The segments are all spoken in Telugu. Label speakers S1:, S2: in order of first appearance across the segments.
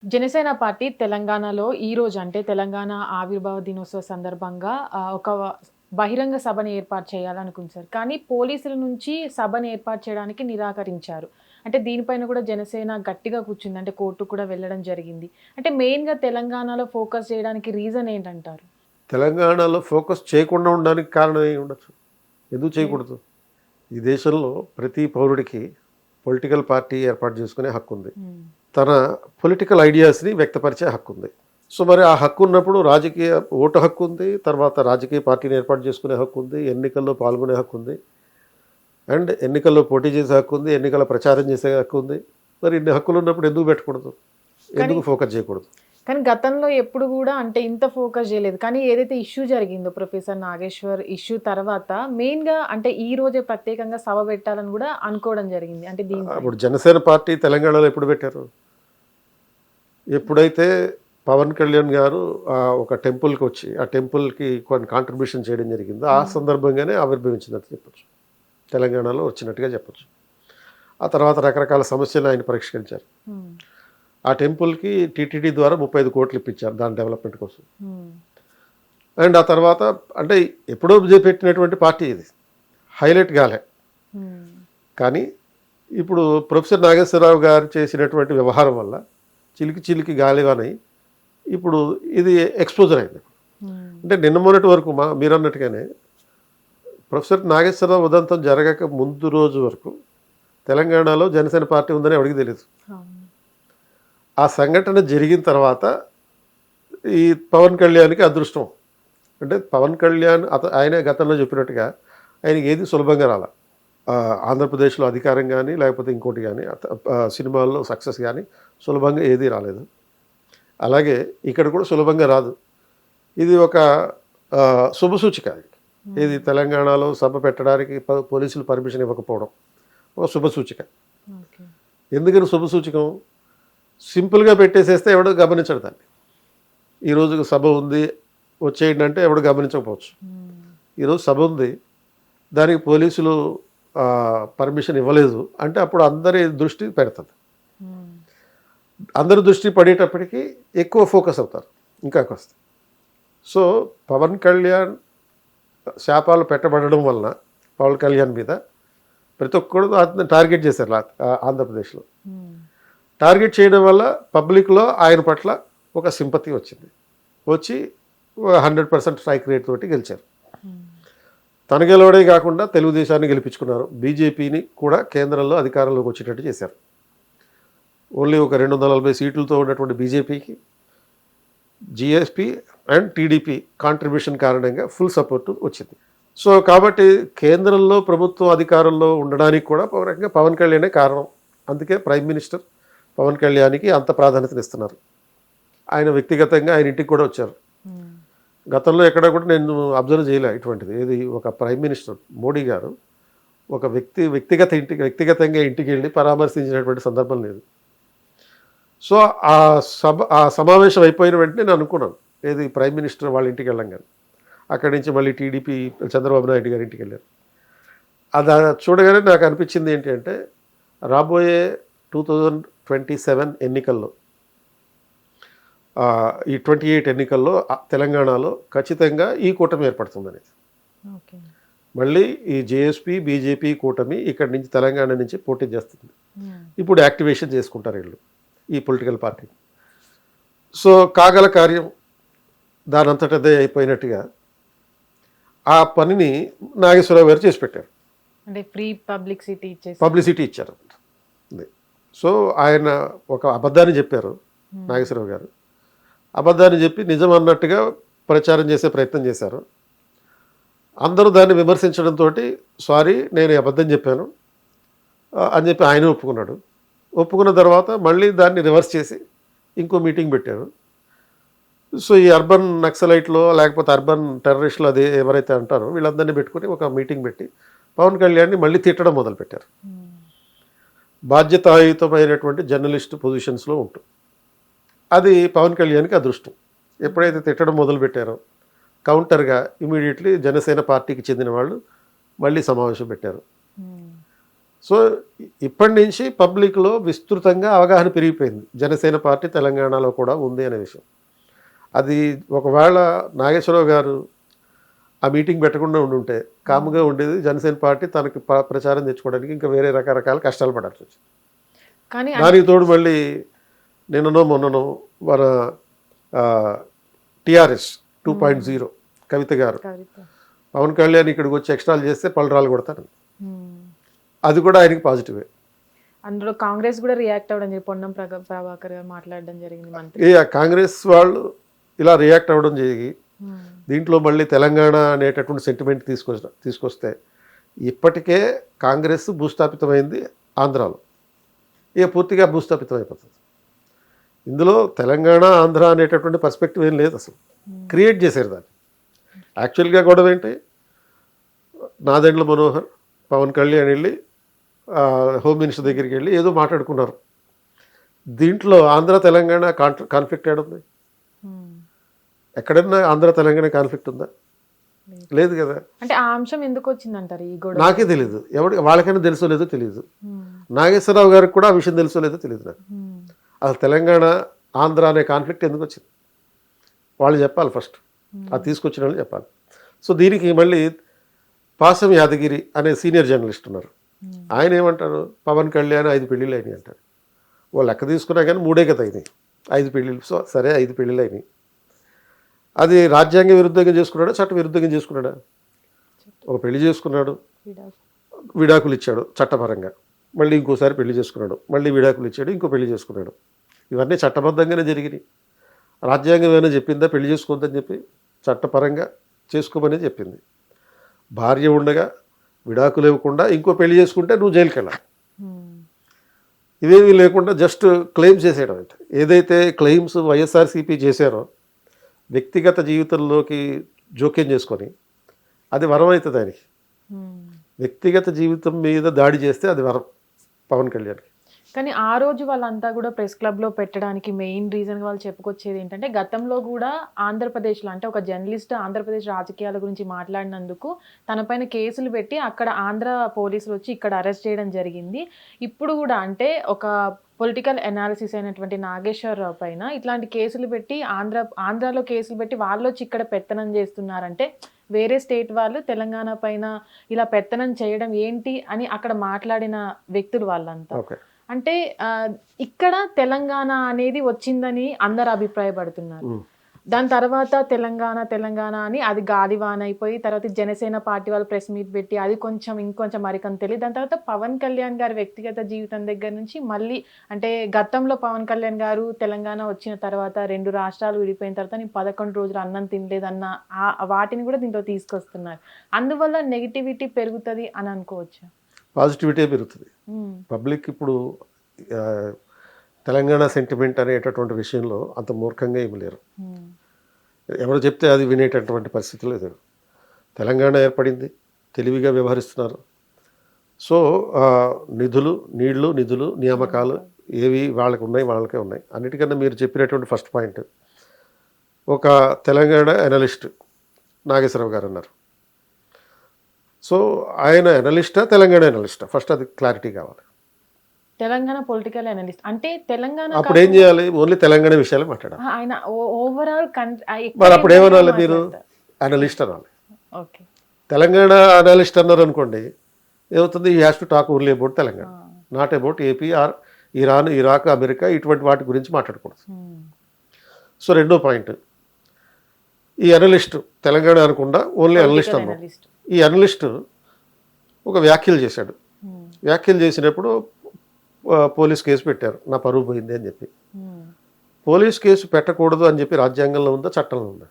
S1: జనసేన పార్టీ తెలంగాణలో ఈరోజు అంటే తెలంగాణ ఆవిర్భావ దినోత్సవ సందర్భంగా ఒక బహిరంగ సభను ఏర్పాటు చేయాలనుకుంది సార్. కానీ పోలీసుల నుంచి సభను ఏర్పాటు చేయడానికి నిరాకరించారు. అంటే దీనిపైన కూడా జనసేన గట్టిగా కూర్చుంది. అంటే కోర్టుకు కూడా వెళ్ళడం జరిగింది. అంటే మెయిన్‌గా తెలంగాణలో ఫోకస్ చేయడానికి రీజన్ ఏంటంటారు?
S2: తెలంగాణలో ఫోకస్ చేయకుండా ఉండడానికి కారణం ఏమి ఉండొచ్చు? ఎందుకు
S1: హ్మ్.
S2: చేయకూడదు? ఈ దేశంలో ప్రతి పౌరుడికి పొలిటికల్ పార్టీ ఏర్పాటు చేసుకునే హక్కు ఉంది.
S1: హ్మ్.
S2: తన పొలిటికల్ ఐడియాస్ని వ్యక్తపరిచే హక్కు ఉంది. సో మరి ఆ హక్కు ఉన్నప్పుడు రాజకీయ ఓటు హక్కు ఉంది, తర్వాత రాజకీయ పార్టీని ఏర్పాటు చేసుకునే హక్కు ఉంది, ఎన్నికల్లో పాల్గొనే హక్కు ఉంది, అండ్ ఎన్నికల్లో పోటీ చేసే హక్కు ఉంది, ఎన్నికల ప్రచారం చేసే హక్కు ఉంది. మరి ఇన్ని హక్కులు ఉన్నప్పుడు ఎందుకు పెట్టకూడదు?
S1: కానీ
S2: ఎందుకు ఫోకస్ చేయకూడదు?
S1: కానీ గతంలో ఎప్పుడు గూడా అంటే ఇంత ఫోకస్ జేయలేదు. కానీ ఏదైతే ఇష్యూ జరిగిందో ప్రొఫెసర్ నాగేశ్వర్ ఇష్యూ తర్వాత మెయిన్‌గా అంటే ఈ రోజే ప్రత్యేకంగా సభ పెట్టాలని గూడా అనుకోవడం జరిగింది. అంటే దీనిపై.
S2: అప్పుడు జనసేన పార్టీ తెలంగాణలో ఎప్పుడు పెట్టారు? ఎప్పుడైతే పవన్ కళ్యాణ్ గారు ఒక టెంపుల్కి వచ్చి ఆ టెంపుల్కి కొన్ని కాంట్రిబ్యూషన్ చేయడం జరిగిందో ఆ సందర్భంగానే ఆవిర్భవించిందని చెప్పచ్చు. తెలంగాణలో వచ్చినట్టుగా చెప్పచ్చు. ఆ తర్వాత రకరకాల సమస్యలు ఆయన పరిష్కరించారు.
S1: హ్మ్.
S2: ఆ టెంపుల్కి టీటీడీ ద్వారా 35 కోట్లు ఇప్పించారు దాని డెవలప్మెంట్ కోసం.
S1: హ్మ్.
S2: అండ్ ఆ తర్వాత అంటే ఎప్పుడో పెట్టినటువంటి పార్టీ ఇది, హైలైట్ కాలే.
S1: హ్మ్.
S2: కానీ ఇప్పుడు ప్రొఫెసర్ నాగేశ్వరరావు గారు చేసినటువంటి వ్యవహారం వల్ల చిలికి చిలికి గాలివానై ఇప్పుడు ఇది ఎక్స్పోజర్ అయింది.
S1: హ్మ్.
S2: అంటే నిన్న మొన్నటి వరకు మీరు అన్నట్టుగానే ప్రొఫెసర్ నాగేశ్వరరావు ఉదంతం జరగక ముందు రోజు వరకు తెలంగాణలో జనసేన పార్టీ ఉందని ఎవరికి తెలియదు.
S1: అవును.
S2: ఆ సంఘటన జరిగిన తర్వాత ఈ పవన్ కళ్యాణ్కి అదృష్టం. అంటే పవన్ కళ్యాణ్ ఆయనే గతంలో చెప్పినట్టుగా ఆయనకి ఏది సులభంగా రాల. ఆంధ్రప్రదేశ్లో అధికారం కానీ లేకపోతే ఇంకోటి కానీ సినిమాల్లో సక్సెస్ కానీ సులభంగా ఏదీ రాలేదు. అలాగే ఇక్కడ కూడా సులభంగా రాదు. ఇది ఒక శుభసూచిక. ఇది తెలంగాణలో సభ పెట్టడానికి పోలీసులు పర్మిషన్ ఇవ్వకపోవడం ఒక శుభసూచిక.
S1: ఓకే.
S2: ఎందుకని శుభసూచకం? సింపుల్గా పెట్టేసేస్తే ఎవడో గమనించడు దాన్ని. ఈరోజు సభ ఉంది వచ్చేయండి అంటే ఎవడు గమనించకపోవచ్చు.
S1: హ్మ్.
S2: ఈరోజు సభ ఉంది, దానికి పోలీసులు పర్మిషన్ ఇవ్వలేదు అంటే అప్పుడు అందరి దృష్టి పెడుతుంది.
S1: హ్మ్.
S2: అందరి దృష్టి పడేటప్పటికీ ఎక్కువ ఫోకస్ అవుతారు ఇంకా కాస్త. సో పవన్ కళ్యాణ్ శాపాలు పెట్టబడడం వలన పవన్ కళ్యాణ్ మీద ప్రతి ఒక్కరు అతను టార్గెట్ చేశారు ఆంధ్రప్రదేశ్లో.
S1: హ్మ్.
S2: టార్గెట్ చేయడం వల్ల పబ్లిక్లో ఆయన పట్ల ఒక సింపతి వచ్చింది. వచ్చి 100% స్ట్రైక్ రేట్ తోటి గెలిచారు.
S1: హ్మ్.
S2: తను గెలవడే కాకుండా తెలుగుదేశాన్ని గెలిపించుకున్నారు. బీజేపీని కూడా కేంద్రంలో అధికారంలోకి వచ్చేటట్టు చేశారు. ఓన్లీ ఒక 240 సీట్లతో ఉన్నటువంటి బీజేపీకి జీఎస్పీ అండ్ టీడీపీ కాంట్రిబ్యూషన్ కారణంగా ఫుల్ సపోర్టు వచ్చింది. సో కాబట్టి కేంద్రంలో ప్రభుత్వం అధికారంలో ఉండడానికి కూడా ఒక రకంగా పవన్ కళ్యాణే కారణం. అందుకే ప్రైమ్ మినిస్టర్ పవన్ కళ్యాణ్కి అంత ప్రాధాన్యతనిస్తున్నారు. ఆయన వ్యక్తిగతంగా ఆయన ఇంటికి కూడా వచ్చారు.
S1: హ్మ్.
S2: గతంలో ఎక్కడ కూడా నేను అబ్జర్వ్ చేయలే ఇటువంటిది. ఏది ఒక ప్రైమ్ మినిస్టర్ మోడీ గారు ఒక వ్యక్తిగతంగా ఇంటికి వెళ్ళి పరామర్శించినటువంటి సందర్భం లేదు. సో ఆ సమావేశం అయిపోయిన వెంటనే నేను అనుకున్నాను, ఏది ప్రైమ్ మినిస్టర్ వాళ్ళ ఇంటికి వెళ్ళంగానే అక్కడి నుంచి మళ్ళీ టీడీపీ చంద్రబాబు నాయుడు గారి ఇంటికి వెళ్ళారు. అది చూడగానే నాకు అనిపించింది ఏంటి అంటే రాబోయే 2027 ఎన్నికల్లో ఈ 28 ఎన్నికల్లో తెలంగాణలో ఖచ్చితంగా ఈ కూటమి ఏర్పడుతుందనేది.
S1: ఓకే.
S2: మళ్ళీ ఈ జేఎస్పీ బీజేపీ కూటమి ఇక్కడి నుంచి తెలంగాణ నుంచి పోటీ చేస్తుంది.
S1: హ్మ్.
S2: ఇప్పుడు యాక్టివేషన్ చేసుకుంటారు వీళ్ళు ఈ పొలిటికల్ పార్టీ. సో కాగల కార్యం దానంతటదే అయిపోయినట్టుగా ఆ పనిని నాగేశ్వరరావు గారు చేసి పెట్టారు.
S1: అంటే ఫ్రీ
S2: పబ్లిసిటీ ఇచ్చారు. సో ఆయన ఒక అబద్ధాన్ని చెప్పారు నాగేశ్వరరావు గారు. అబద్ధాన్ని చెప్పి నిజం అన్నట్టుగా ప్రచారం చేసే ప్రయత్నం చేశారు. అందరూ దాన్ని విమర్శించడంతో సారీ నేను అబద్ధం చెప్పాను అని చెప్పి ఆయన ఒప్పుకున్నాడు. ఒప్పుకున్న తర్వాత మళ్ళీ దాన్ని రివర్స్ చేసి ఇంకో మీటింగ్ పెట్టారు. సో ఈ అర్బన్ నక్సలైట్లో లేకపోతే అర్బన్ టెర్రరిస్టులు అది ఎవరైతే అంటారో వీళ్ళందరినీ పెట్టుకుని ఒక మీటింగ్ పెట్టి పవన్ కళ్యాణ్ని మళ్ళీ తిట్టడం మొదలుపెట్టారు. బాధ్యతాయుతమైనటువంటి జర్నలిస్ట్ పొజిషన్స్లో ఉంటుంది. అది పవన్ కళ్యాణ్కి అదృష్టం. ఎప్పుడైతే తిట్టడం మొదలుపెట్టారో కౌంటర్గా ఇమీడియట్లీ జనసేన పార్టీకి చెందిన వాళ్ళు మళ్ళీ సమావేశం పెట్టారు. సో ఇప్పటి నుంచి పబ్లిక్లో విస్తృతంగా అవగాహన పెరిగిపోయింది, జనసేన పార్టీ తెలంగాణలో కూడా ఉంది అనే విషయం. అది ఒకవేళ నాగేశ్వరరావు గారు ఆ మీటింగ్ పెట్టకుండా ఉండుంటే కాముగా ఉండేది, జనసేన పార్టీ తనకి ప్రచారం తెచ్చుకోవడానికి ఇంకా వేరే రకరకాల కష్టాలు పడాల్సి వచ్చింది.
S1: కానీ
S2: దానికి తోడు మళ్ళీ నిన్ననో మొన్ననో మన టిఆర్ఎస్ 2.0 కవిత గారు పవన్ కళ్యాణ్ ఇక్కడికి వచ్చి ఎక్స్ట్రాలు చేస్తే పళ్ళరాలు కొడతారు, అది కూడా ఆయనకి పాజిటివే.
S1: అందులో కాంగ్రెస్ కూడా రియాక్ట్ అవ్వడం జరిగింది, పొన్నం ప్రభాకర్ గారు మాట్లాడడం జరిగింది మంత్రి.
S2: కాంగ్రెస్ వాళ్ళు ఇలా రియాక్ట్ అవ్వడం జరిగి దీంట్లో మళ్ళీ తెలంగాణ అనేటటువంటి సెంటిమెంట్ తీసుకొస్తే ఇప్పటికే కాంగ్రెస్ భూస్థాపితమైంది ఆంధ్రాలో, ఇక పూర్తిగా భూస్థాపితం అయిపోతుంది. ఇందులో తెలంగాణ ఆంధ్ర అనేటటువంటి పర్స్పెక్టివ్ ఏం లేదు, అసలు క్రియేట్ చేశారు దాన్ని. యాక్చువల్గా గొడవ ఏంటి, నాదెండ్ల మనోహర్ పవన్ కళ్యాణ్ వెళ్ళి హోమ్ మినిస్టర్ దగ్గరికి వెళ్ళి ఏదో మాట్లాడుకున్నారు. దీంట్లో ఆంధ్ర తెలంగాణ కాన్ఫ్లిక్ట్ ఏడుంది? ఎక్కడన్నా ఆంధ్ర తెలంగాణ కాన్ఫ్లిక్ట్ ఉందా? లేదు కదా.
S1: అంటే ఆ అంశం ఎందుకు వచ్చిందంటారు ఈ గొడవ?
S2: నాకే తెలియదు, వాళ్ళకైనా తెలుసో లేదో తెలియదు, నాగేశ్వరరావు గారికి కూడా ఆ విషయం తెలుసో లేదో తెలియదు నాకు. అసలు తెలంగాణ ఆంధ్ర అనే కాన్ఫ్లిక్ట్ ఎందుకు వచ్చింది వాళ్ళు చెప్పాలి, ఫస్ట్ అది తీసుకొచ్చిన వాళ్ళు చెప్పాలి. సో దీనికి మళ్ళీ పాసం యాదగిరి అనే సీనియర్ జర్నలిస్ట్ ఉన్నారు, ఆయన ఏమంటారు, పవన్ కళ్యాణ్ 5 పెళ్ళిళ్ళు అయినాయి అంటారు. ఓ లెక్క తీసుకున్నా కానీ 3 కదా అయినాయి, 5 పెళ్ళిళ్ళు. సో సరే 5 పెళ్ళిళ్ళు అయినాయి, అది రాజ్యాంగ విరుద్ధంగా చేసుకున్నాడా చట్ట విరుద్ధంగా చేసుకున్నాడా? ఒక పెళ్లి చేసుకున్నాడు, విడాకులు ఇచ్చాడు చట్టపరంగా, మళ్ళీ ఇంకోసారి పెళ్లి చేసుకున్నాడు, మళ్ళీ విడాకులు ఇచ్చాడు, ఇంకో పెళ్లి చేసుకున్నాడు. ఇవన్నీ చట్టబద్ధంగానే జరిగినాయి. రాజ్యాంగం ఏమైనా చెప్పిందా పెళ్లి చేసుకోవద్దని చెప్పి? చట్టపరంగా చేసుకోమని చెప్పింది. భార్య ఉండగా విడాకులు ఇవ్వకుండా ఇంకో పెళ్లి చేసుకుంటే నువ్వు జైలుకి వెళ్ళాలి. ఇవేమీ లేకుండా జస్ట్ క్లెయిమ్స్ చేసేయడం. అంటే ఏదైతే క్లెయిమ్స్ వైఎస్ఆర్సీపీ చేశారో వ్యక్తిగత జీవితంలోకి జోక్యం చేసుకొని అది వరం అవుతుంది ఆయనకి. వ్యక్తిగత జీవితం మీద దాడి చేస్తే అది వరం పవన్ కళ్యాణ్కి.
S1: కానీ ఆ రోజు వాళ్ళంతా కూడా ప్రెస్ క్లబ్లో పెట్టడానికి మెయిన్ రీజన్ వాళ్ళు చెప్పుకొచ్చేది ఏంటంటే, గతంలో కూడా ఆంధ్రప్రదేశ్లో అంటే ఒక జర్నలిస్ట్ ఆంధ్రప్రదేశ్ రాజకీయాల గురించి మాట్లాడినందుకు తనపైన కేసులు పెట్టి అక్కడ ఆంధ్ర పోలీసులు వచ్చి ఇక్కడ అరెస్ట్ చేయడం జరిగింది. ఇప్పుడు కూడా అంటే ఒక పొలిటికల్ అనాలిసిస్ అయినటువంటి నాగేశ్వరరావు పైన ఇట్లాంటి కేసులు పెట్టి ఆంధ్రాలో కేసులు పెట్టి వాళ్ళు వచ్చి ఇక్కడ పెత్తనం చేస్తున్నారంటే, వేరే స్టేట్ వాళ్ళు తెలంగాణ పైన ఇలా పెత్తనం చేయడం ఏంటి అని అక్కడ మాట్లాడిన వ్యక్తులు వాళ్ళంతా. అంటే ఇక్కడ తెలంగాణ అనేది వచ్చిందని అందరు అభిప్రాయపడుతున్నారు. దాని తర్వాత తెలంగాణ అని అది గాలివాన అయిపోయి తర్వాత జనసేన పార్టీ వాళ్ళు ప్రెస్ మీట్ పెట్టి అది ఇంకొంచెం మరికొంత తెలియదు. దాని తర్వాత పవన్ కళ్యాణ్ గారి వ్యక్తిగత జీవితం దగ్గర నుంచి మళ్ళీ అంటే గతంలో పవన్ కళ్యాణ్ గారు తెలంగాణ వచ్చిన తర్వాత 2 రాష్ట్రాలు విడిపోయిన తర్వాత నేను 11 రోజులు అన్నం తినలేదన్న వాటిని కూడా దీంట్లో తీసుకొస్తున్నారు. అందువల్ల నెగిటివిటీ పెరుగుతుంది అని అనుకోవచ్చు.
S2: పాజిటివిటీ పెరుగుతుంది. పబ్లిక్ ఇప్పుడు తెలంగాణ సెంటిమెంట్ అనేటటువంటి విషయంలో అంత మూర్ఖంగా ఏమి లేరు. ఎవరు చెప్తే అది వినేటటువంటి పరిస్థితి లేదు. తెలంగాణ ఏర్పడింది, తెలివిగా వ్యవహరిస్తున్నారు. సో నిధులు నియామకాలు ఏవి వాళ్ళకి ఉన్నాయి, వాళ్ళకే ఉన్నాయి. అన్నిటికన్నా మీరు చెప్పినటువంటి ఫస్ట్ పాయింట్, ఒక తెలంగాణ అనలిస్ట్ నాగేశ్వరరావు గారు అన్నారు. సో ఆయన అనలిస్టా తెలంగాణ అనలిస్టా? ఫస్ట్ అది క్లారిటీ కావాలి.
S1: తెలంగాణ పొలిటికల్ అనలిస్ట్ అంటే తెలంగాణ
S2: అప్పుడు ఏం చేయాలి? ఓన్లీ తెలంగాణ విషయాలు మాట్లాడాలి.
S1: ఆయన ఓవరాల్
S2: మరి అప్పుడు ఏమనాలి? మీరు అనలిస్ట్ అనాలి.
S1: ఓకే,
S2: తెలంగాణ అనలిస్ట్ అన్నారు అనుకోండి, ఏమవుతుంది? He has to talk only about Telangana, not about AP or Iran, Iraq, America ఇటువంటి వాటి గురించి మాట్లాడకూడదు. సో రెండో పాయింట్, ఈ అనలిస్ట్ తెలంగాణ అనకుండా ఓన్లీ అనలిస్ట్ అన్నాం. ఈ అనలిస్ట్ ఒక వ్యాఖ్యలు చేశాడు. వ్యాఖ్యలు చేసినప్పుడు పోలీస్ కేసు పెట్టారు, నా పరువు పోయింది అని చెప్పి. పోలీస్ కేసు పెట్టకూడదు అని చెప్పి రాజ్యాంగంలో ఉందా, చట్టంలో ఉందా?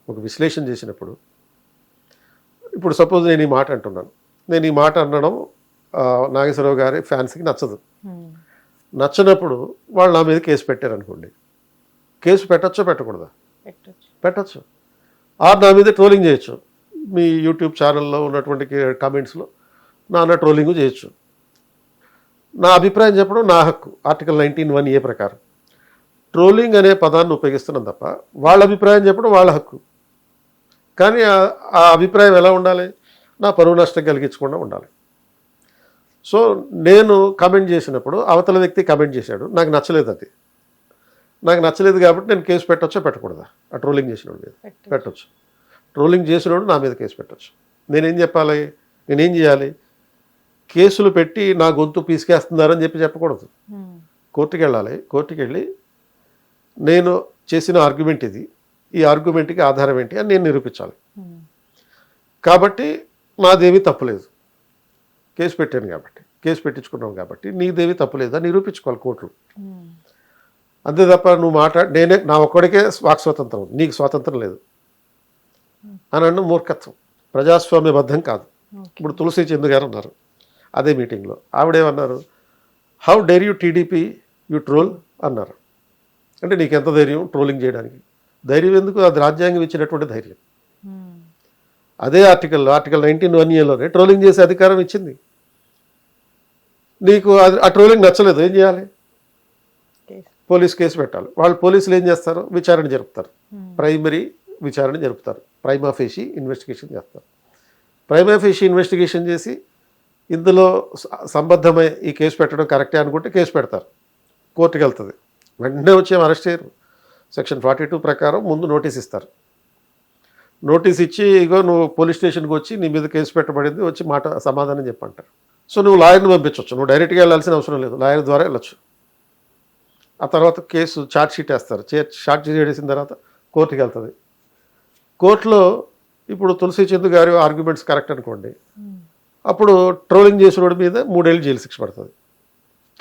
S2: ఒక విశ్లేషణ చేసినప్పుడు, ఇప్పుడు సపోజ్ నేను ఈ మాట అంటున్నాను, నేను ఈ మాట అనడం నాగేశ్వరరావు గారి ఫ్యాన్స్కి నచ్చదు. నచ్చినప్పుడు వాళ్ళు నా మీద కేసు పెట్టారనుకోండి, కేసు పెట్టచ్చో పెట్టకూడదా? పెట్టచ్చు. ఆర్ నా మీద ట్రోలింగ్ చేయొచ్చు. మీ యూట్యూబ్ ఛానల్లో ఉన్నటువంటి కామెంట్స్లో నాన్న ట్రోలింగ్ చేయొచ్చు. నా అభిప్రాయం చెప్పడం నా హక్కు, ఆర్టికల్ 19(1)A ప్రకారం. ట్రోలింగ్ అనే పదాన్ని ఉపయోగిస్తున్నాం తప్ప వాళ్ళ అభిప్రాయం చెప్పడం వాళ్ళ హక్కు. కానీ ఆ అభిప్రాయం ఎలా ఉండాలి? నా పరువు నష్టం కలిగించకుండా ఉండాలి. సో నేను కమెంట్ చేసినప్పుడు అవతల వ్యక్తి కమెంట్ చేశాడు, నాకు నచ్చలేదు అది. నాకు నచ్చలేదు కాబట్టి నేను కేసు పెట్టొచ్చా పెట్టకూడదా? ఆ ట్రోలింగ్ చేసినోడు మీద పెట్టొచ్చు. ట్రోలింగ్ చేసినోడు నా మీద కేసు పెట్టొచ్చు. నేనేం చెప్పాలి? నేనేం చేయాలి? కేసులు పెట్టి నా గొంతు పీసుకేస్తున్నారని చెప్పకూడదు. కోర్టుకి వెళ్ళాలి. కోర్టుకి వెళ్ళి నేను చేసిన ఆర్గ్యుమెంట్ ఇది, ఈ ఆర్గ్యుమెంట్కి ఆధారం ఏంటి అని నేను నిరూపించాలి. కాబట్టి నాదేమీ తప్పులేదు, కేసు పెట్టాను కాబట్టి, కేసు పెట్టించుకున్నాం కాబట్టి నీదేమీ తప్పులేదు అని నిరూపించుకోవాలి కోర్టులు. అంతే తప్ప నువ్వు నేనే నా ఒక్కడికే వాక్ స్వాతంత్రం, నీకు స్వాతంత్రం లేదు అని అన్న మూర్ఖత్వం, ప్రజాస్వామ్యబద్ధం కాదు. ఇప్పుడు తులసి చంద్ గారు ఉన్నారు అదే మీటింగ్లో, ఆవిడేమన్నారు, how dare you TDP you troll అన్నారు. అంటే నీకు ఎంత ధైర్యం ట్రోలింగ్ చేయడానికి? ధైర్యం ఎందుకు? అది రాజ్యాంగం ఇచ్చినటువంటి ధైర్యం. అదే ఆర్టికల్ 19(1)లోనే ట్రోలింగ్ చేసే అధికారం ఇచ్చింది. నీకు అది ఆ ట్రోలింగ్ నచ్చలేదు, ఏం చేయాలి? పోలీస్ కేసు పెట్టాలి. వాళ్ళు పోలీసులు ఏం చేస్తారు? విచారణ జరుపుతారు, ప్రైమరీ విచారణ జరుపుతారు, ప్రైమా ఫేషి ఇన్వెస్టిగేషన్ చేస్తారు. ప్రైమా ఫేషి ఇన్వెస్టిగేషన్ చేసి ఇందులో సంబద్ధమై ఈ కేసు పెట్టడం కరెక్టే అనుకుంటే కేసు పెడతారు, కోర్టుకి వెళ్తుంది. వెంటనే వచ్చి అరెస్ట్ చేయరు. సెక్షన్ 42 ప్రకారం ముందు నోటీస్ ఇస్తారు. నోటీస్ ఇచ్చి ఇగో నువ్వు పోలీస్ స్టేషన్కి వచ్చి నీ మీద కేసు పెట్టబడింది, వచ్చి సమాధానం చెప్పంటారు. సో నువ్వు లాయర్ని పంపించవచ్చు, నువ్వు డైరెక్ట్గా వెళ్ళాల్సిన అవసరం లేదు, లాయర్ ద్వారా వెళ్ళొచ్చు. ఆ తర్వాత కేసు ఛార్జ్ షీట్ వేస్తారు. ఛార్జ్ షీట్ వేసిన తర్వాత కోర్టుకి వెళ్తుంది. కోర్టులో ఇప్పుడు తులసి చంద్ గారి ఆర్గ్యుమెంట్స్ కరెక్ట్ అనుకోండి, అప్పుడు ట్రోలింగ్ చేసిన మీద 3 ఏళ్ళు జైలు శిక్ష పడుతుంది.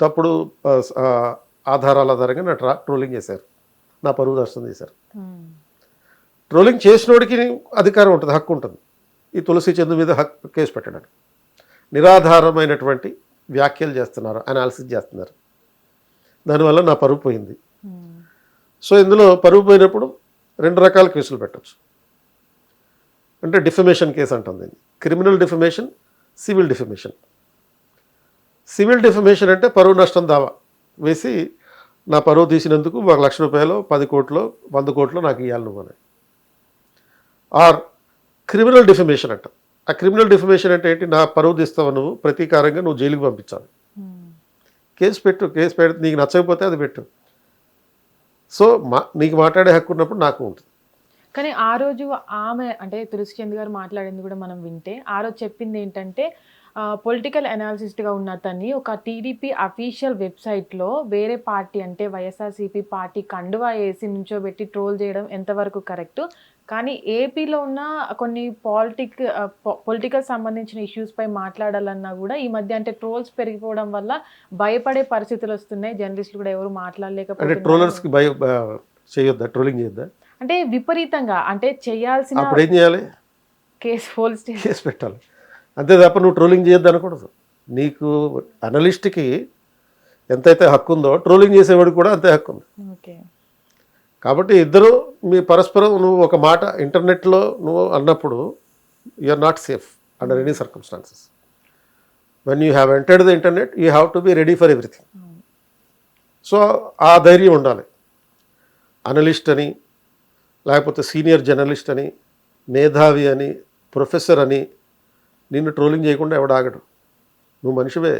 S2: తప్పుడు ఆధారాల ఆధారంగా నా ట్రోలింగ్ చేశారు, నా పరువు నష్టం చేశారు. ట్రోలింగ్ చేసినోడికి అధికారం ఉంటుంది, హక్కు ఉంటుంది ఈ తులసి చంద్ మీద కేసు పెట్టడానికి. నిరాధారమైనటువంటి వ్యాఖ్యలు చేస్తున్నారు, అనాలిసిస్ చేస్తున్నారు, దానివల్ల నా పరువు పోయింది. సో ఇందులో పరువు పోయినప్పుడు 2 రకాల కేసులు పెట్టచ్చు. అంటే డిఫమేషన్ కేసు అంటుంది, criminal defamation, civil defamation. Civil defamation అంటే పరువు నష్టం దావా వేసి నా పరువు తీసినందుకు 1 లక్ష రూపాయలు, 10 కోట్లు, 100 కోట్లు నాకు ఇవ్వాలి నువ్వు అని. ఆర్ క్రిమినల్ డిఫమేషన్ అంట. ఆ క్రిమినల్ డిఫమేషన్ అంటే ఏంటి? నా పరువు తీస్తావు నువ్వు, ప్రతీకారంగా నువ్వు జైలుకి పంపించాలి. కేసు పెట్టి నీకు నచ్చకపోతే అది పెట్టు. సో నీకు మాట్లాడే హక్కు ఉన్నప్పుడు నాకు ఉంటుంది.
S1: కానీ ఆ రోజు ఆమె అంటే తులసి చంద్ గారు మాట్లాడింది కూడా మనం వింటే, ఆ రోజు చెప్పింది ఏంటంటే పొలిటికల్ అనాలిసిస్ట్గా ఉన్న అతన్ని ఒక టీడీపీ అఫీషియల్ వెబ్సైట్లో వేరే పార్టీ అంటే వైఎస్ఆర్సీపీ పార్టీ కండువా వేసి నుంచోబెట్టి ట్రోల్ చేయడం ఎంతవరకు కరెక్ట్? కానీ ఏపీలో ఉన్న కొన్ని పొలిటికల్ సంబంధించిన ఇష్యూస్ పై మాట్లాడాలన్నా కూడా ఈ మధ్య అంటే ట్రోల్స్ పెరిగిపోవడం వల్ల భయపడే పరిస్థితులు వస్తున్నాయి. జర్నలిస్టులు కూడా ఎవరు మాట్లాడలేకపోతే
S2: ట్రోలర్స్కి చేయొద్దా, ట్రోలింగ్ చేయొద్దా?
S1: అంటే విపరీతంగా అంటే చేయాల్సిన,
S2: అప్పుడు ఏం చేయాలి? కేసు పెట్టాలి. అంతే తప్ప నువ్వు ట్రోలింగ్ చేయొద్దు అనకూడదు. నీకు అనలిస్ట్కి ఎంతైతే హక్కు ఉందో ట్రోలింగ్ చేసేవాడికి కూడా అంతే హక్కు ఉంది. కాబట్టి ఇద్దరు మీ పరస్పరం నువ్వు ఒక మాట ఇంటర్నెట్లో నువ్వు అన్నప్పుడు you are not safe under any circumstances. When you have entered the internet you have to be ready for everything. So ఆ ధైర్యం ఉండాలి. అనలిస్ట్ అని, లేకపోతే సీనియర్ జర్నలిస్ట్ అని, మేధావి అని, ప్రొఫెసర్ అని నిన్ను ట్రోలింగ్ చేయకుండా ఎవడాగడు. నువ్వు మనిషివే,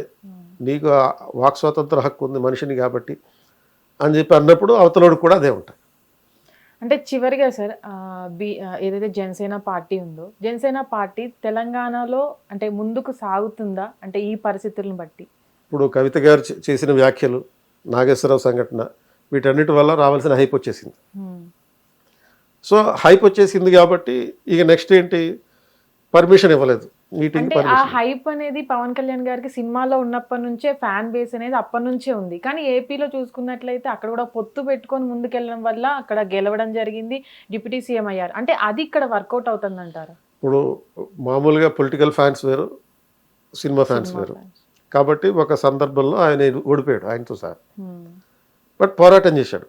S2: నీకు వాక్ స్వాతంత్ర హక్కు ఉంది మనిషిని కాబట్టి అని చెప్పి అన్నప్పుడు అవతలోడు కూడా అదే ఉంటాయి.
S1: అంటే చివరిగా సార్ ఏదైతే జనసేన పార్టీ ఉందో, జనసేన పార్టీ తెలంగాణలో అంటే ముందుకు సాగుతుందా అంటే ఈ పరిస్థితులను బట్టి?
S2: ఇప్పుడు కవిత గారు చేసిన వ్యాఖ్యలు, నాగేశ్వరరావు సంఘటన, వీటన్నిటి వల్ల రావాల్సిన హైప్ వచ్చేసింది. సో హైప్ వచ్చేసింది కాబట్టి ఇక నెక్స్ట్ ఏంటి? పర్మిషన్ ఇవ్వలేదు మీటింగ్.
S1: అంటే ఆ హైప్ అనేది పవన్ కళ్యాణ్ గారికి సినిమాలో ఉన్నప్పటి నుంచే ఫ్యాన్ బేస్ అనేది అప్పటి నుంచే ఉంది. కానీ ఏపీలో చూసుకున్నట్లయితే అక్కడ కూడా పొత్తు పెట్టుకొని ముందుకెళ్ళడం వల్ల అక్కడ గెలవడం జరిగింది, డిప్యూటీ సీఎం అయ్యారు. అంటే అది ఇక్కడ వర్కౌట్ అవుతుంది అంటారా?
S2: ఇప్పుడు మామూలుగా పొలిటికల్ ఫ్యాన్స్ వేరు, సినిమా ఫ్యాన్స్ వేరు. కాబట్టి ఒక సందర్భంలో ఆయన ఓడిపోయాడు ఆయనతో సహా. బట్ పోరాటం చేశాడు,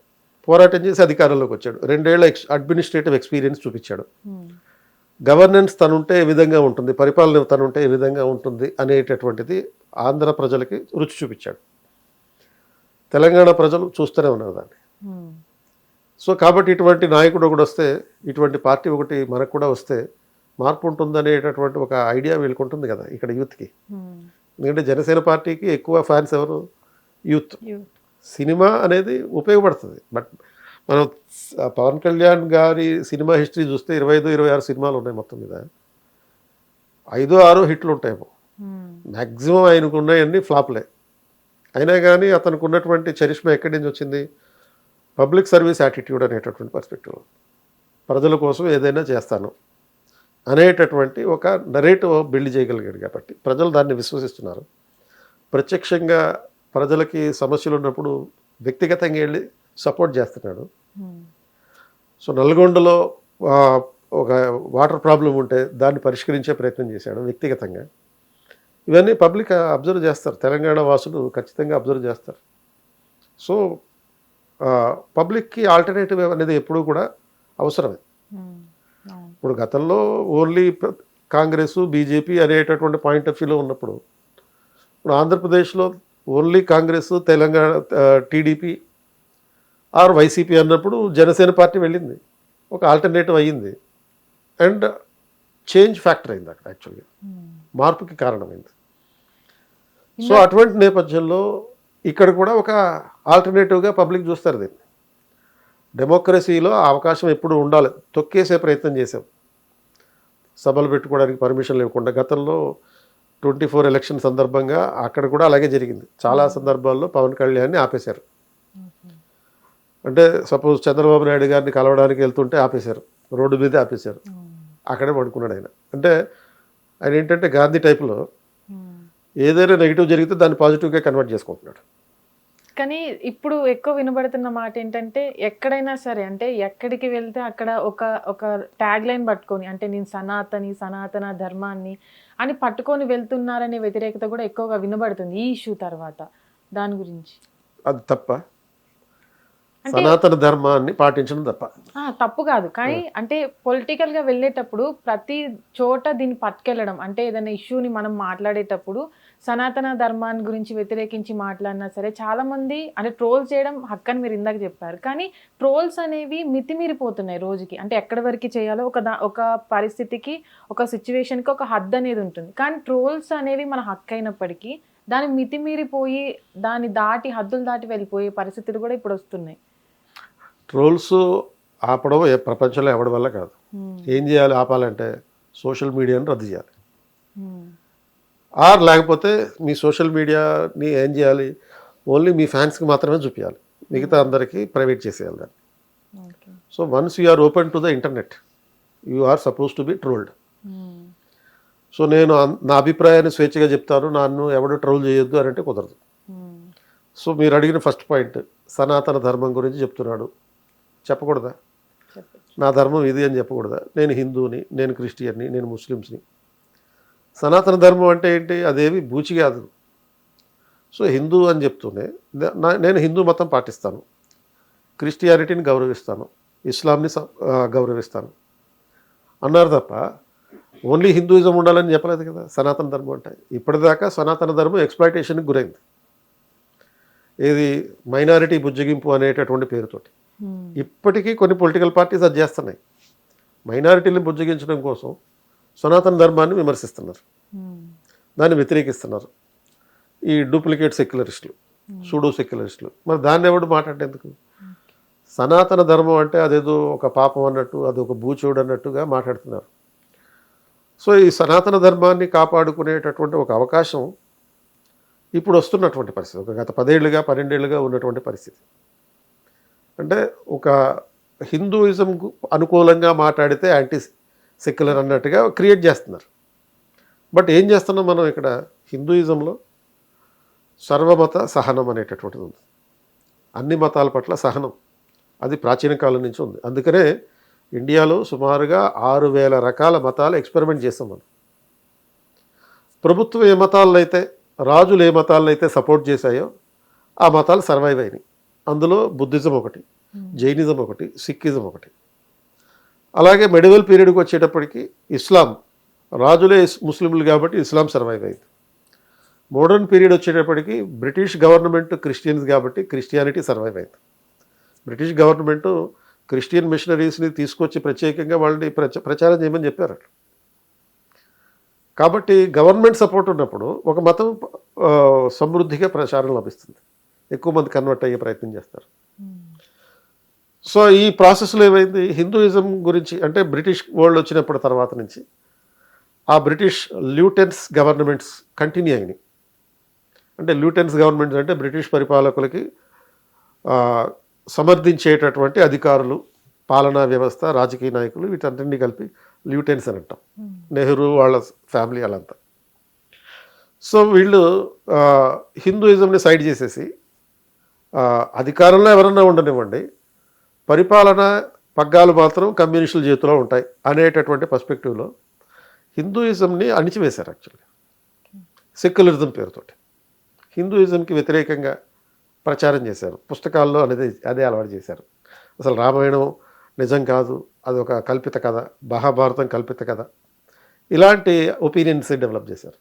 S2: పోరాటం చేసి అధికారంలోకి వచ్చాడు. 2 ఏళ్ల అడ్మినిస్ట్రేటివ్ ఎక్స్పీరియన్స్ చూపించాడు. గవర్నెన్స్ తనుంటే ఏ విధంగా ఉంటుంది, పరిపాలన తనుంటే ఏ విధంగా ఉంటుంది అనేటటువంటిది ఆంధ్ర ప్రజలకి రుచి చూపించాడు. తెలంగాణ ప్రజలు చూస్తూనే ఉన్నారు దాన్ని. సో కాబట్టి ఇటువంటి నాయకుడు ఒకటి వస్తే, ఇటువంటి పార్టీ ఒకటి మనకు కూడా వస్తే మార్పు ఉంటుందనేటటువంటి ఒక ఐడియా వీళ్ళకి ఉంటుంది కదా ఇక్కడ యూత్కి. ఎందుకంటే జనసేన పార్టీకి ఎక్కువ ఫ్యాన్స్ ఎవరు? యూత్.
S1: యూత్.
S2: సినిమా అనేది ఉపయోగపడుతుంది. బట్ మనం పవన్ కళ్యాణ్ గారి సినిమా హిస్టరీ చూస్తే 25, 26 సినిమాలు ఉన్నాయి మొత్తం మీద. 5, 6 హిట్లు ఉంటాయేమో. మ్యాక్సిమం ఆయనకు ఉన్నాయన్నీ ఫ్లాప్లే. అయినా కానీ అతనికి ఉన్నటువంటి చరిష్మా ఎక్కడి నుంచి వచ్చింది? పబ్లిక్ సర్వీస్ యాటిట్యూడ్ అనేటటువంటి పర్స్పెక్టివ్. ప్రజల కోసం ఏదైనా చేస్తాను అనేటటువంటి ఒక నరేటివ్ బిల్డ్ చేయగలిగాడు కాబట్టి ప్రజలు దాన్ని విశ్వసిస్తున్నారు. ప్రత్యక్షంగా ప్రజలకి సమస్యలు ఉన్నప్పుడు వ్యక్తిగతంగా వెళ్ళి సపోర్ట్ చేస్తున్నాడు. సో నల్గొండలో ఒక వాటర్ ప్రాబ్లం ఉంటే దాన్ని పరిష్కరించే ప్రయత్నం చేశాడు వ్యక్తిగతంగా. ఇవన్నీ పబ్లిక్ అబ్జర్వ్ చేస్తారు, తెలంగాణ వాసులు ఖచ్చితంగా అబ్జర్వ్ చేస్తారు. సో పబ్లిక్కి ఆల్టర్నేటివ్ అనేది ఎప్పుడూ కూడా అవసరమే. ఇప్పుడు గతంలో ఓన్లీ కాంగ్రెస్, బీజేపీ అనేటటువంటి పాయింట్ ఆఫ్ వ్యూలో ఉన్నప్పుడు, ఇప్పుడు ఆంధ్రప్రదేశ్లో only Congress, Telangana TDP or YCP అన్నప్పుడు జనసేన పార్టీ వెళ్ళింది, ఒక ఆల్టర్నేటివ్ అయ్యింది అండ్ చేంజ్ ఫ్యాక్టర్ అయింది అక్కడ. యాక్చువల్గా మార్పుకి కారణమైంది. సో అటువంటి నేపథ్యంలో ఇక్కడ కూడా ఒక ఆల్టర్నేటివ్గా పబ్లిక్ చూస్తారు దీన్ని. డెమోక్రసీలో ఆ అవకాశం ఎప్పుడు ఉండాలి. తొక్కేసే ప్రయత్నం చేశాం సభలు పెట్టుకోవడానికి పర్మిషన్ లేకుండా. గతంలో 24 ఎలక్షన్ సందర్భంగా అక్కడ కూడా అలాగే జరిగింది. చాలా సందర్భాల్లో పవన్ కళ్యాణ్ని ఆపేశారు. అంటే సపోజ్ చంద్రబాబు నాయుడు గారిని కలవడానికి వెళ్తుంటే ఆపేశారు, రోడ్డు మీద ఆపేశారు, అక్కడే పడుకున్నాడు ఆయన. అంటే ఆయన ఏంటంటే గాంధీ టైప్లో ఏదైనా నెగిటివ్ జరిగితే దాన్ని పాజిటివ్గా కన్వర్ట్ చేసుకుంటున్నాడు.
S1: కానీ ఇప్పుడు ఎక్కువ వినబడుతున్న మాట ఏంటంటే ఎక్కడైనా సరే, అంటే ఎక్కడికి వెళ్తే అక్కడ ఒక ట్యాగ్ లైన్ పట్టుకొని, అంటే నేను సనాతన ధర్మాన్ని అని పట్టుకొని వెళ్తున్నారనే వ్యతిరేకత కూడా ఎక్కువగా వినబడుతుంది ఈ ఇష్యూ తర్వాత. దాని గురించి
S2: అది తప్ప? సనాతన ధర్మాన్ని పాటించడం తప్ప?
S1: తప్పు కాదు, కానీ అంటే పొలిటికల్ గా వెళ్ళేటప్పుడు ప్రతి చోట దీన్ని పట్టుకెళ్ళడం, అంటే ఏదైనా ఇష్యూని మనం మాట్లాడేటప్పుడు సనాతన ధర్మాన్ని గురించి వ్యతిరేకించి మాట్లాడినా సరే చాలా మంది అంటే ట్రోల్స్ చేయడం హక్కని మీరు ఇందాక చెప్పారు. కానీ ట్రోల్స్ అనేవి మితిమీరిపోతున్నాయి రోజుకి. అంటే ఎక్కడి వరకు చేయాలో ఒక పరిస్థితికి, ఒక సిచ్యువేషన్కి ఒక హద్దు అనేది ఉంటుంది. కానీ ట్రోల్స్ అనేవి మన హక్కు అయినప్పటికీ దాన్ని మితిమీరిపోయి దాన్ని దాటి, హద్దులు దాటి వెళ్ళిపోయే పరిస్థితులు కూడా ఇప్పుడు వస్తున్నాయి.
S2: ట్రోల్స్ ఆపడం ప్రపంచంలో ఎవరి వల్ల కాదు. ఏం చేయాలి ఆపాలంటే? సోషల్ మీడియాని రద్దు చేయాలి. ఆర్ లేకపోతే మీ సోషల్ మీడియాని ఏం చేయాలి? ఓన్లీ మీ ఫ్యాన్స్కి మాత్రమే చూపించాలి, మిగతా అందరికీ ప్రైవేట్ చేసేయాలి దాన్ని. So once you are open to the internet you are suppose to be trolled. So నేను నా అభిప్రాయాన్ని స్వేచ్ఛగా చెప్తాను, నన్ను ఎవడు ట్రోల్ చేయొద్దు అని అంటే కుదరదు. సో మీరు అడిగిన ఫస్ట్ పాయింట్, సనాతన ధర్మం గురించి చెప్తున్నాడు, చెప్పకూడదా? నా ధర్మం ఇది అని చెప్పకూడదా? నేను హిందూని, నేను క్రిస్టియన్ని, నేను ముస్లిమ్స్ని. సనాతన ధర్మం అంటే ఏంటి? అదేవి బూచి కాదు. సో హిందూ అని చెప్తూనే నేను హిందూ మతం పాటిస్తాను, క్రిస్టియానిటీని గౌరవిస్తాను, ఇస్లాంని గౌరవిస్తాను అన్నారు తప్ప ఓన్లీ హిందూయిజం ఉండాలని చెప్పలేదు కదా సనాతన ధర్మం అంటే. ఇప్పటిదాకా సనాతన ధర్మం ఎక్స్‌ప్లాయిటేషన్కి గురైంది. ఏది? మైనారిటీ బుజ్జగింపు అనేటటువంటి పేరుతోటి. ఇప్పటికీ కొన్ని పొలిటికల్ పార్టీస్ అది చేస్తున్నాయి. మైనారిటీని బుజ్జగించడం కోసం సనాతన ధర్మాన్ని విమర్శిస్తున్నారు, దాన్ని వ్యతిరేకిస్తున్నారు. ఈ డూప్లికేట్ సెక్యులరిస్టులు, సూడో సెక్యులరిస్టులు. మరి దాన్ని ఎవడు మాట్లాడేందుకు? సనాతన ధర్మం అంటే అదేదో ఒక పాపం అన్నట్టు, అదొక బూచోడు అన్నట్టుగా మాట్లాడుతున్నారు. సో ఈ సనాతన ధర్మాన్ని కాపాడుకునేటటువంటి ఒక అవకాశం ఇప్పుడు వస్తున్నటువంటి పరిస్థితి, ఒక గత 10 ఏళ్ళుగా 12 ఏళ్ళుగా ఉన్నటువంటి పరిస్థితి. అంటే ఒక హిందూయిజంకు అనుకూలంగా మాట్లాడితే యాంటీ సెక్యులర్ అన్నట్టుగా క్రియేట్ చేస్తున్నారు. బట్ ఏం చేస్తున్నాం మనం ఇక్కడ? హిందూయిజంలో సర్వమత సహనం అనేటటువంటిది ఉంది. అన్ని మతాల పట్ల సహనం, అది ప్రాచీన కాలం నుంచి ఉంది. అందుకనే ఇండియాలో సుమారుగా 6000 రకాల మతాలు ఎక్స్పెరిమెంట్ చేస్తాం మనం. ప్రభుత్వం ఏ మతాలను అయితే, రాజులు ఏ మతాలను అయితే సపోర్ట్ చేశాయో ఆ మతాలు సర్వైవ్ అయినాయి. అందులో బుద్ధిజం ఒకటి, జైనిజం ఒకటి, సిక్కిజం ఒకటి. అలాగే మెడివల్ పీరియడ్కి వచ్చేటప్పటికి ఇస్లాం, రాజులే ముస్లింలు కాబట్టి ఇస్లాం సర్వైవ్ అయింది. మోడర్న్ పీరియడ్ వచ్చేటప్పటికి బ్రిటిష్ గవర్నమెంట్ క్రిస్టియన్స్ కాబట్టి క్రిస్టియానిటీ సర్వైవ్ అయింది. బ్రిటిష్ గవర్నమెంటు క్రిస్టియన్ మిషనరీస్ని తీసుకొచ్చి ప్రత్యేకంగా వాళ్ళని ప్రచారం చేయమని చెప్పారు. కాబట్టి గవర్నమెంట్ సపోర్ట్ ఉన్నప్పుడు ఒక మతం సమృద్ధిగా ప్రచారం లభిస్తుంది, ఎక్కువ మంది కన్వర్ట్ అయ్యే ప్రయత్నం చేస్తారు. సో ఈ ప్రాసెస్లో ఏమైంది, హిందూయిజం గురించి అంటే బ్రిటిష్ వరల్డ్ వచ్చినప్పుడు తర్వాత నుంచి ఆ బ్రిటిష్ ల్యూటెన్స్ గవర్నమెంట్స్ కంటిన్యూ అయినాయి. అంటే ల్యూటెన్స్ గవర్నమెంట్స్ అంటే బ్రిటిష్ పరిపాలకులకి సమర్థించేటటువంటి అధికారులు, పాలనా వ్యవస్థ, రాజకీయ నాయకులు, వీటన్నింటినీ కలిపి ల్యూటెన్స్ అని అంటాం. నెహ్రూ వాళ్ళ ఫ్యామిలీ వాళ్ళంతా. సో వీళ్ళు హిందూయిజంని సైడ్ చేసేసి అధికారంలో ఎవరన్నా ఉండనివ్వండి, పరిపాలన పగ్గాలు మాత్రం కమ్యూనిస్టుల చేతిలో ఉంటాయి అనేటటువంటి పర్స్పెక్టివ్లో హిందూయిజంని అణిచివేశారు. యాక్చువల్లీ సెక్యులరిజం పేరుతోటి హిందూయిజంకి వ్యతిరేకంగా ప్రచారం చేశారు. పుస్తకాల్లో అదే అలవాటు చేశారు. అసలు రామాయణం నిజం కాదు, అది ఒక కల్పిత కథ, మహాభారతం కల్పిత కథ, ఇలాంటి ఒపీనియన్స్ డెవలప్ చేశారు.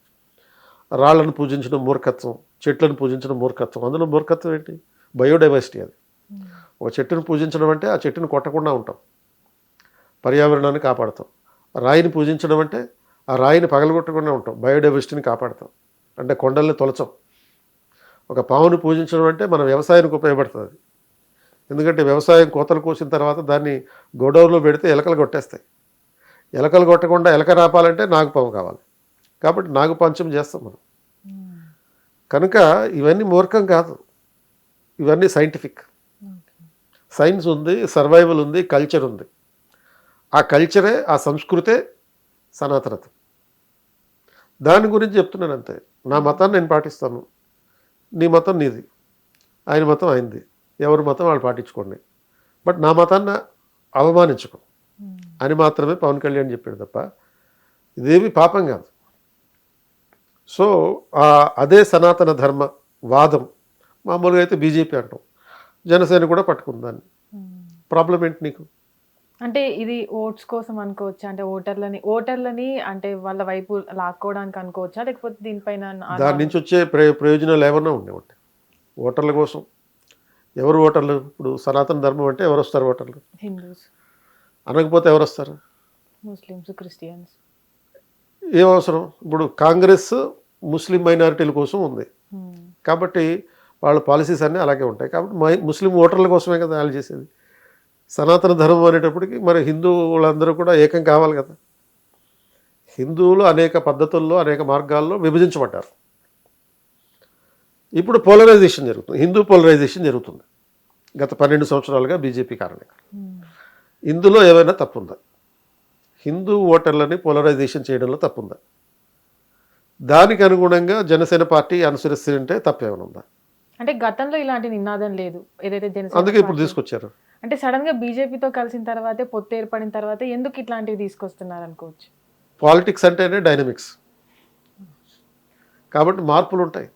S2: రాళ్లను పూజించడం మూర్ఖత్వం, చెట్లను పూజించడం మూర్ఖత్వం. అందులో మూర్ఖత్వం ఏంటి? బయోడైవర్సిటీ. అది ఒక చెట్టును పూజించడం అంటే ఆ చెట్టును కొట్టకుండా ఉంటాం, పర్యావరణాన్ని కాపాడుతాం. రాయిని పూజించడం అంటే ఆ రాయిని పగలగొట్టకుండా ఉంటాం, బయోడైవర్సిటీని కాపాడుతాం, అంటే కొండల్ని తొలచం. ఒక పావుని పూజించడం అంటే మన వ్యవసాయానికి ఉపయోగపడుతుంది. ఎందుకంటే వ్యవసాయం కోతలు కోసిన తర్వాత దాన్ని గోడౌన్లో పెడితే ఎలకలు కొట్టేస్తాయి. ఎలకలు కొట్టకుండా ఎలక రాపాలంటే నాగుపాము కావాలి, కాబట్టి నాగుపంచం చేస్తాం మనం. కనుక ఇవన్నీ మూర్ఖం కాదు, ఇవన్నీ సైంటిఫిక్. సైన్స్ ఉంది, సర్వైవల్ ఉంది, కల్చర్ ఉంది. ఆ కల్చరే, ఆ సంస్కృతే సనాతనత్వం. దాని గురించి చెప్తున్నాను అంతే. నా మతాన్ని నేను పాటిస్తాను, నీ మతం నీది, ఆయన మతం ఆయనది, ఎవరి మతం వాళ్ళు పాటించుకోండి, బట్ నా మతాన్ని అవమానించుకో అని మాత్రమే పవన్ కళ్యాణ్ చెప్పాడు తప్ప ఇదేమి పాపం కాదు. సో అదే సనాతన ధర్మ వాదం మామూలుగా అయితే బీజేపీ అంటాం, జనసేన కూడా పట్టుకుందాన్ని. ప్రాబ్లం ఏంటి నీకు?
S1: అంటే ఇది ఓట్స్ కోసం అనుకోవచ్చా? అంటే ఓటర్లని అంటే వాళ్ళ వైపు లాక్కోవడానికి అనుకోవచ్చా, లేకపోతే దీనిపైన
S2: దాని నుంచి వచ్చే ప్రయోజనాలు ఏమన్నా ఉండేవండి ఓటర్ల కోసం? ఎవరు ఓటర్లు? ఇప్పుడు సనాతన ధర్మం అంటే ఎవరు వస్తారు ఓటర్లు?
S1: హిందూస్.
S2: అనకపోతే ఎవరు వస్తారు?
S1: Muslims, Christians.
S2: ఏం అవసరం? ఇప్పుడు కాంగ్రెస్ ముస్లిం మైనారిటీల కోసం ఉంది కాబట్టి వాళ్ళ పాలసీస్ అన్నీ అలాగే ఉంటాయి. కాబట్టి ముస్లిం ఓటర్ల కోసమే కదా వాళ్ళు చేసేది. సనాతన ధర్మం అనేటప్పటికి మరి హిందువులందరూ కూడా ఏకం కావాలి కదా. హిందువులు అనేక పద్ధతుల్లో, అనేక మార్గాల్లో విభజించబడ్డారు. ఇప్పుడు పోలరైజేషన్ జరుగుతుంది, హిందూ పోలరైజేషన్ జరుగుతుంది గత 12 సంవత్సరాలుగా బీజేపీ కారణంగా. ఇందులో ఏమైనా తప్పుందా? హిందూ ఓటర్లని పోలరైజేషన్ చేయడంలో తప్పుందా? దానికి అనుగుణంగా జనసేన పార్టీ అనుసరిస్తుంటే తప్పేమైనా ఉందా?
S1: అంటే గతంలో ఇలాంటి నినాదం లేదు ఏదైతే జనసేన,
S2: అందుకే ఇప్పుడు తీసుకొచ్చారు.
S1: అంటే సడన్ గా బీజేపీతో కలిసిన తర్వాతే, పొత్తు ఏర్పడిన తర్వాత ఎందుకు ఇట్లాంటివి తీసుకొస్తున్నారు అనుకోవచ్చు.
S2: పాలిటిక్స్ అంటేనే డైనమిక్స్ కాబట్టి మార్పులు ఉంటాయి.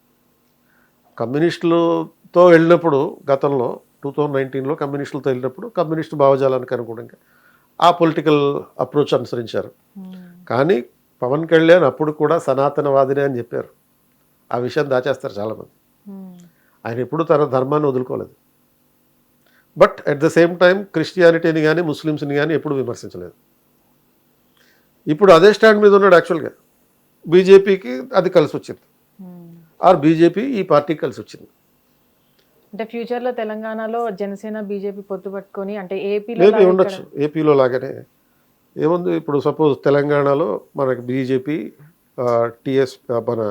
S2: కమ్యూనిస్టులతో వెళ్ళినప్పుడు గతంలో 2019లో కమ్యూనిస్టులతో వెళ్ళినప్పుడు కమ్యూనిస్టు భావజాలానికి అనుగుణంగా ఆ పొలిటికల్ అప్రోచ్ అనుసరించారు. కానీ పవన్ కళ్యాణ్ అప్పుడు కూడా సనాతనవాదినే అని చెప్పారు. ఆ విషయం దాచేస్తారు చాలామంది. ఆయన ఎప్పుడు తన ధర్మాన్ని వదులుకోలేదు. But at the same time క్రిస్టియానిటీని కానీ ముస్లిమ్స్ని కానీ ఎప్పుడు విమర్శించలేదు. ఇప్పుడు అదే స్టాండ్ మీద ఉన్నాడు. యాక్చువల్గా బీజేపీకి అది కలిసి వచ్చింది, ఆర్ బీజేపీ ఈ పార్టీకి కలిసి వచ్చింది.
S1: అంటే ఫ్యూచర్లో తెలంగాణలో జనసేన బీజేపీ పొత్తు పట్టుకొని అంటే
S2: మేబీ ఉండొచ్చు. ఏపీలో లాగానే ఏముంది, ఇప్పుడు సపోజ్ తెలంగాణలో మనకి బీజేపీ, మన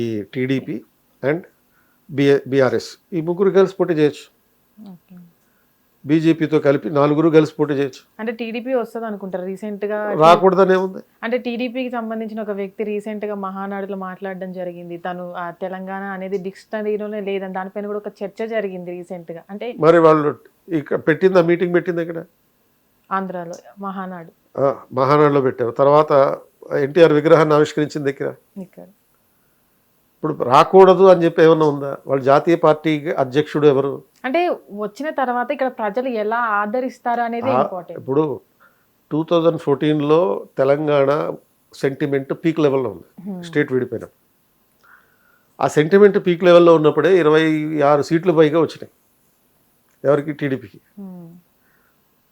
S2: ఈ టీడీపీ అండ్ బీఆర్ఎస్ ఈ ముగ్గురు కలిసి పోటీ చేయొచ్చు. బీజేపీతో కలిపి 4 కలిసి పోటీ చేయొచ్చు.
S1: అంటే టీడీపీ వస్తుంది అనుకుంటారు. రీసెంట్ గా
S2: రాకూడదనే ఉంది.
S1: అంటే టీడీపీకి సంబంధించిన ఒక వ్యక్తి రీసెంట్ గా మహానాడులో మాట్లాడడం జరిగింది. తను ఆ తెలంగాణ అనేది డిక్షనరీలోనే లేదని దానిపైన కూడా ఒక చర్చ జరిగింది రీసెంట్ గా. అంటే
S2: మరి వాళ్ళు ఇక్కడ పెట్టింది, ఆ మీటింగ్ పెట్టింది ఇక్కడ
S1: ఆంధ్రాలో
S2: మహానాడులో పెట్టారు. తర్వాత ఎన్టీఆర్ విగ్రహాన్ని ఆవిష్కరించింది ఇక్కడ. ఇప్పుడు రాకూడదు అని చెప్పి ఏమన్నా ఉందా? వాళ్ళు జాతీయ పార్టీ అధ్యక్షుడు ఎవరు?
S1: అంటే వచ్చిన తర్వాత ఇక్కడ ప్రజలు ఎలా ఆదరిస్తారు అనేది ఇంపార్టెంట్.
S2: ఇప్పుడు 2014లో తెలంగాణ సెంటిమెంట్ పీక్ లెవెల్లో ఉంది, స్టేట్ విడిపోయిన. ఆ సెంటిమెంట్ పీక్ లెవెల్లో ఉన్నప్పుడే 26 సీట్లు పైగా వచ్చినాయి. ఎవరికి? టీడీపీకి.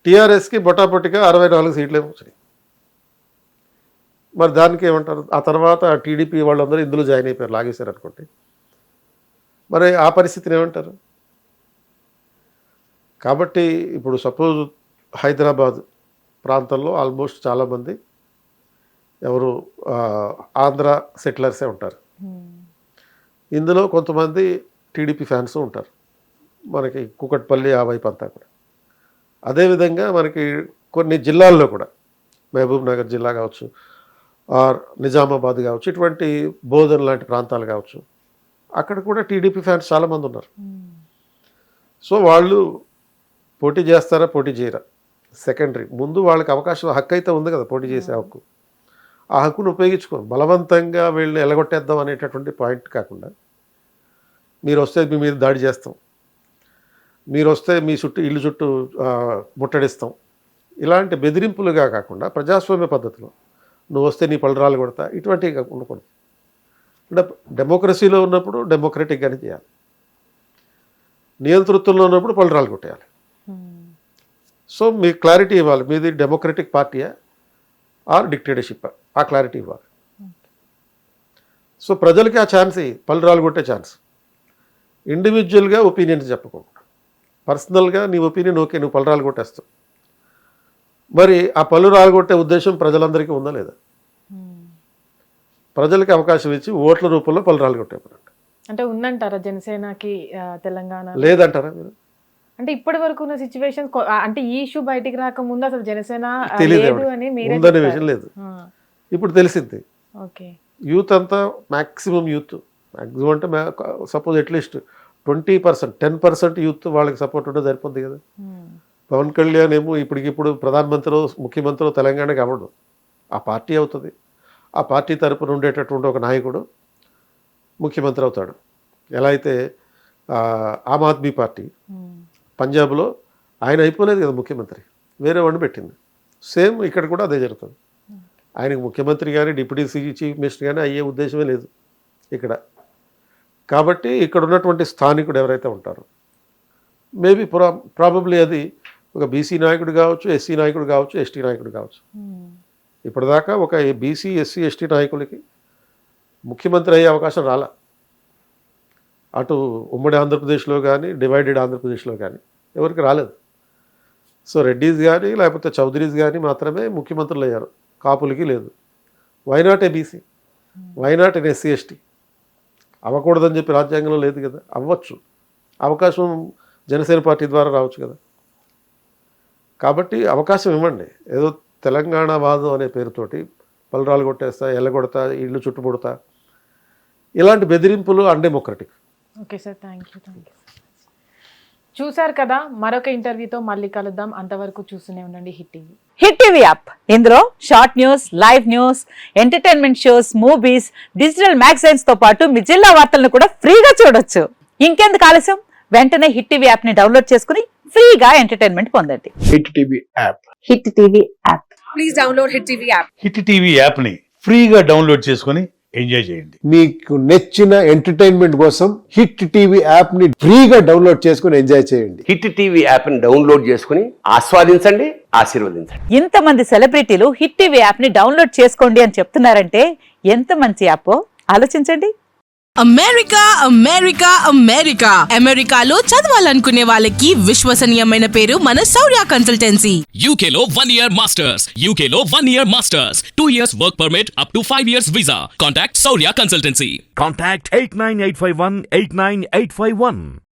S2: టీఆర్ఎస్కి బొటాబొట్టిగా 64 సీట్లే వచ్చినాయి. మరి దానికి ఏమంటారు? ఆ తర్వాత టీడీపీ వాళ్ళందరూ ఇందులో జాయిన్ అయిపోయారు, లాగేశారు అనుకోండి, మరి ఆ పరిస్థితిని ఏమంటారు? కాబట్టి ఇప్పుడు సపోజ్ హైదరాబాద్ ప్రాంతంలో ఆల్మోస్ట్ చాలామంది ఎవరు ఆంధ్ర సెటిలర్సే ఉంటారు. ఇందులో కొంతమంది టీడీపీ ఫ్యాన్స్ ఉంటారు, మనకి కూకట్పల్లి ఆ వైపు అంతా కూడా. అదేవిధంగా మనకి కొన్ని జిల్లాల్లో కూడా, మహబూబ్ నగర్ జిల్లా కావచ్చు, ఆర్ నిజామాబాద్ కావచ్చు, ఇటువంటి బోధన్ లాంటి ప్రాంతాలు కావచ్చు, అక్కడ కూడా టీడీపీ ఫ్యాన్స్ చాలామంది ఉన్నారు. సో వాళ్ళు పోటీ చేస్తారా పోటీ చేయరా సెకండరీ, ముందు వాళ్ళకి అవకాశం, హక్కు అయితే ఉంది కదా పోటీ చేసే హక్కు. ఆ హక్కును ఉపయోగించుకోండి. బలవంతంగా వీళ్ళని ఎలగొట్టేద్దాం అనేటటువంటి పాయింట్ కాకుండా, మీరు వస్తే మీ మీద దాడి చేస్తాం, మీరు వస్తే మీ చుట్టూ ఇల్లు చుట్టూ ముట్టడిస్తాం, ఇలాంటి బెదిరింపులుగా కాకుండా ప్రజాస్వామ్య పద్ధతిలో నువ్వు వస్తే నీ పళ్ళరాలు కొడతా, ఇటువంటివి ఉండకూడదు. అంటే డెమోక్రసీలో ఉన్నప్పుడు డెమోక్రటిక్గానే చేయాలి, నియంతృత్వంలో ఉన్నప్పుడు పళ్ళరాలు కొట్టేయాలి. సో మీకు క్లారిటీ ఇవ్వాలి, మీది డెమోక్రటిక్ పార్టీయా ఆర్ డిక్టేటర్షిప్, ఆ క్లారిటీ ఇవ్వాలి. సో ప్రజలకి ఆ ఛాన్స్, పళ్ళరాలు కొట్టే ఛాన్స్. ఇండివిజువల్గా ఒపీనియన్స్ చెప్పకుండా, పర్సనల్గా నీ ఒపీనియన్ ఓకే, నువ్వు పళ్ళరాలు కొట్టేస్తావు, మరి ఆ పళ్ళు రాలగొట్టే ఉద్దేశం ప్రజలందరికీ ఉందా లేదా? ప్రజలకి అవకాశం ఇచ్చి ఓట్ల రూపంలో పళ్ళు రాలగొట్టేమనంట.
S1: అంటే ఉందంటారా జనసేనకి తెలంగాణ?
S2: లేదంటారా మీరు?
S1: అంటే ఇప్పటి వరకు ఉన్న సిచ్యువేషన్, అంటే ఈ ఇష్యూ బయటికి రాకముందు అసలు జనసేన
S2: తెలియదు
S1: లేదు అని మీరే
S2: ఉందనే విషయం లేదు, ఇప్పుడు తెలిసింది.
S1: ఓకే,
S2: యూత్ అంతా మ్యాక్సిమం అంటే సపోజ్ అట్లీస్ట్ 20%, 10% యూత్ వాళ్ళకి సపోర్ట్ ఉంటే సరిపోద్ది కదా. పవన్ కళ్యాణ్ ఏమో ఇప్పటికిప్పుడు ప్రధానమంత్రి ముఖ్యమంత్రి తెలంగాణకి అవ్వడు, ఆ పార్టీ అవుతుంది. ఆ పార్టీ తరపున ఉండేటటువంటి ఒక నాయకుడు ముఖ్యమంత్రి అవుతాడు. ఎలా అయితే ఆమ్ ఆద్మీ పార్టీ పంజాబ్లో ఆయన అయిపోలేదు కదా ముఖ్యమంత్రి, వేరే వాడిని పెట్టింది. సేమ్ ఇక్కడ కూడా అదే జరుగుతుంది. ఆయనకు ముఖ్యమంత్రి కానీ డిప్యూటీ చీఫ్ మినిస్టర్ కానీ అయ్యే ఉద్దేశమే లేదు ఇక్కడ. కాబట్టి ఇక్కడ ఉన్నటువంటి స్థానికుడు ఎవరైతే ఉంటారో, మేబీ ప్రాబబ్లీ అది ఒక బీసీ నాయకుడు కావచ్చు, ఎస్సీ నాయకుడు కావచ్చు, ఎస్టీ నాయకుడు కావచ్చు. ఇప్పటిదాకా ఒక బీసీ, ఎస్సీ, ఎస్టీ నాయకులకి ముఖ్యమంత్రి అయ్యే అవకాశం రాలా, అటు ఉమ్మడి ఆంధ్రప్రదేశ్లో కానీ డివైడెడ్ ఆంధ్రప్రదేశ్లో కానీ ఎవరికి రాలేదు. సో రెడ్డీస్ కానీ లేకపోతే చౌదరీస్ కానీ మాత్రమే ముఖ్యమంత్రులు అయ్యారు, కాపులకి లేదు. వైనాట్ ఏ బీసీ, వైనాట్ ఎన్ ఎస్సీ, ఎస్టీ? అవ్వకూడదని చెప్పి రాజ్యాంగంలో లేదు కదా, అవ్వచ్చు. అవకాశం జనసేన పార్టీ ద్వారా రావచ్చు కదా. కాబట్టి అవకాశం ఇవ్వండి. ఏదో తెలంగాణ వాదం అనే పేరుతోటి పళ్ళరాలు కొట్టేస్తా, ఎల్లగొడతా, ఇళ్ళు చుట్టుముడతా, ఇలాంటి బెదిరింపులు undemocratic.
S1: Okay sir, thank you. చూసారు కదా, మరొక ఇంటర్వ్యూతో మళ్ళీ కలుద్దాం. అంతవరకు చూస్తూనే ఉండండి hit TV.
S3: Hit TV app, ఇందులో short news, live news, entertainment shows, movies, digital magazines తో పాటు మీ జిల్లా వార్తలను కూడా ఫ్రీగా చూడొచ్చు. ఇంకెందుకు ఆలస్యం, వెంటనే హిట్ టీవీ యాప్ ని డౌన్లోడ్ చేసుకుని ఫ్రీగా ఎంటర్టైన్మెంట్ పొందండి.
S4: Hit TV app,
S3: hit TV app,
S5: please download hit TV app.
S6: Hit TV app ని ఫ్రీగా డౌన్లోడ్ చేసుకుని ఎంజాయ్ చేయండి.
S4: మీకు నచ్చిన ఎంటర్టైన్మెంట్ కోసం హిట్ టీవీ యాప్ ని ఫ్రీగా డౌన్లోడ్ చేసుకుని ఎంజాయ్ చేయండి.
S7: హిట్ టీవీ యాప్ ని డౌన్లోడ్ చేసుకుని ఆస్వాదించండి, ఆశీర్వదించండి.
S3: ఇంతమంది సెలబ్రిటీలు హిట్ టీవీ యాప్ ని డౌన్లోడ్ చేసుకోండి అని చెప్తున్నారంటే ఎంత మంచి యాప్ ఆలోచించండి.
S5: అమెరికా అమెరికా అమెరికా అమెరికాలో చదవాలనుకునే వాళ్ళకి విశ్వసనీయమైన పేరు మన శౌర్య కన్సల్టెన్సీ.
S8: UK లో 1 year masters, UK లో 1 year masters, 2 years work permit up to 5 years visa. Contact Saurya Consultancy.
S9: Contact 89851 89851.